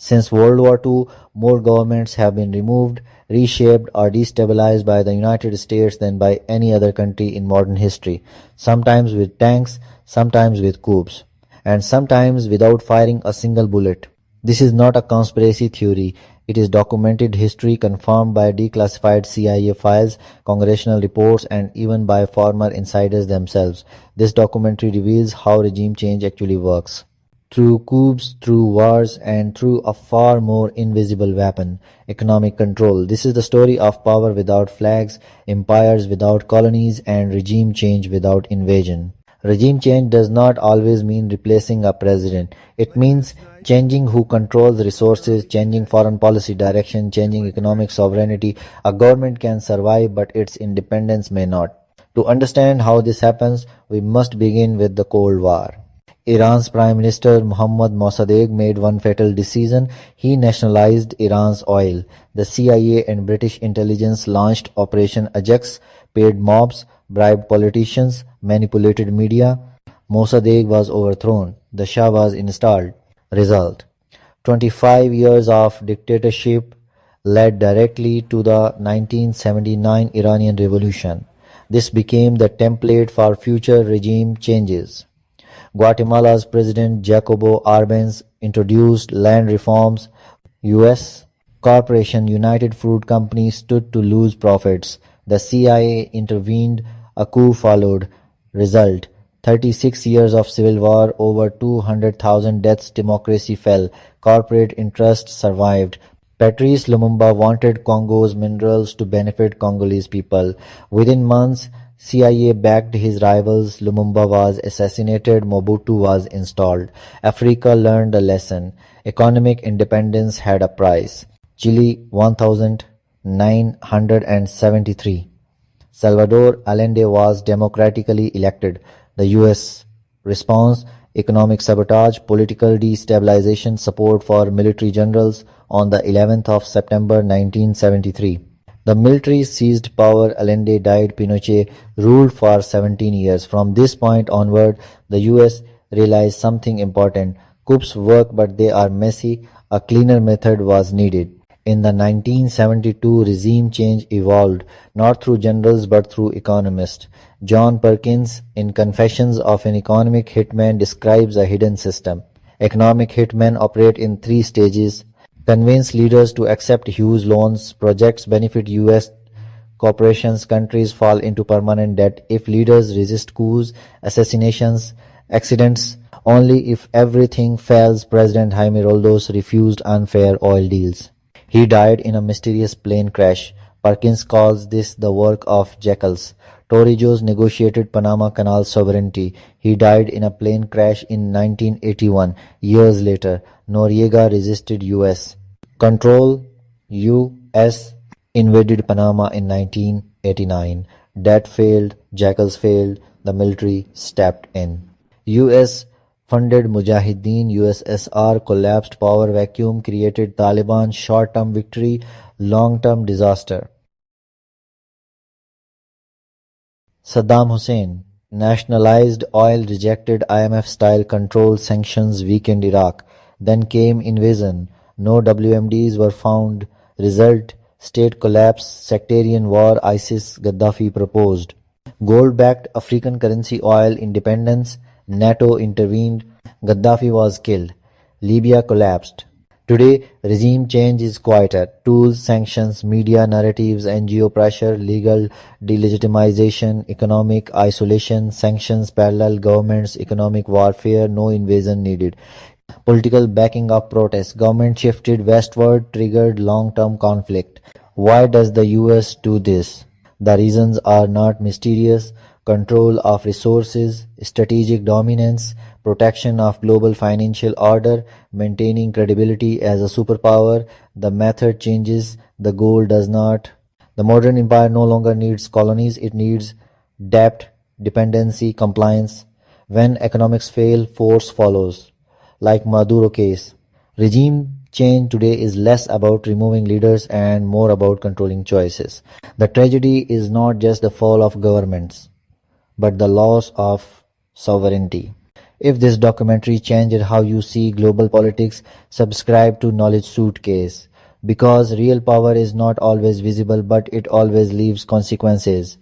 Since World War II, more governments have been removed, reshaped, or destabilized by the United States than by any other country in modern history, sometimes with tanks, sometimes with coups, and sometimes without firing a single bullet. This is not a conspiracy theory. It is documented history confirmed by declassified CIA files, congressional reports, and even by former insiders themselves. This documentary reveals how regime change actually works. Through coups, through wars, and through a far more invisible weapon, economic control. This is the story of power without flags, empires without colonies, and regime change without invasion. Regime change does not always mean replacing a president. It means changing who controls resources, changing foreign policy direction, changing economic sovereignty. A government can survive, but its independence may not. To understand how this happens, we must begin with the Cold War. Iran's Prime Minister Mohammad Mossadegh made one fatal decision. He nationalized Iran's oil. The CIA and British intelligence launched Operation Ajax, paid mobs, bribed politicians, manipulated media. Mossadegh was overthrown. The Shah was installed. Result: 25 years of dictatorship led directly to the 1979 Iranian Revolution. This became the template for future regime changes. Guatemala's President Jacobo Arbenz introduced land reforms. U.S. corporation United Fruit Company stood to lose profits. The CIA intervened. A coup followed. Result: 36 years of civil war, over 200,000 deaths, democracy fell, corporate interests survived. Patrice Lumumba wanted Congo's minerals to benefit Congolese people. Within months, CIA backed his rivals. Lumumba was assassinated. Mobutu was installed. Africa learned a lesson. Economic independence had a price. Chile 1973. Salvador Allende was democratically elected. The U.S. response: economic sabotage, political destabilization, support for military generals. On the 11th of September 1973. The military seized power. Allende died. Pinochet ruled for 17 years. From this point onward, the US realized something important. Coups work, but they are messy. A cleaner method was needed. In the 1972 regime change evolved, not through generals but through economists. John Perkins, in Confessions of an Economic Hitman, describes a hidden system. Economic hitmen operate in 3 stages. Convince leaders to accept huge loans. Projects benefit U.S. corporations. Countries fall into permanent debt. If leaders resist coups, assassinations, accidents. Only if everything fails. President Jaime Roldos refused unfair oil deals. He died in a mysterious plane crash. Perkins calls this the work of jackals. Torrijos negotiated Panama Canal sovereignty. He died in a plane crash in 1981. Years later, Noriega resisted U.S. control. U.S. invaded Panama in 1989. Debt failed, jackals failed, the military stepped in. U.S. funded Mujahideen. USSR collapsed. Power vacuum created Taliban. Short-term victory, long-term disaster. Saddam Hussein nationalized oil, rejected IMF-style control, sanctions weakened Iraq. Then came invasion. No WMDs were found. Result: state collapse, sectarian war. ISIS, Gaddafi proposed. Gold-backed African currency, oil independence. NATO intervened. Gaddafi was killed. Libya collapsed. Today, regime change is quieter. Tools, sanctions, media narratives, NGO pressure, legal delegitimization, economic isolation, sanctions, parallel governments, economic warfare, no invasion needed. Political backing of protests. Government shifted westward, triggered long-term conflict. Why does the US do this? The reasons are not mysterious. Control of resources, strategic dominance, protection of global financial order, maintaining credibility as a superpower. The method changes, the goal does not. The modern empire no longer needs colonies, it needs debt, dependency, compliance. When economics fail, force follows. Like Maduro case. Regime change today is less about removing leaders and more about controlling choices. The tragedy is not just the fall of governments, but the loss of sovereignty. If this documentary changed how you see global politics, subscribe to Knowledge Suitcase. Because real power is not always visible, but it always leaves consequences.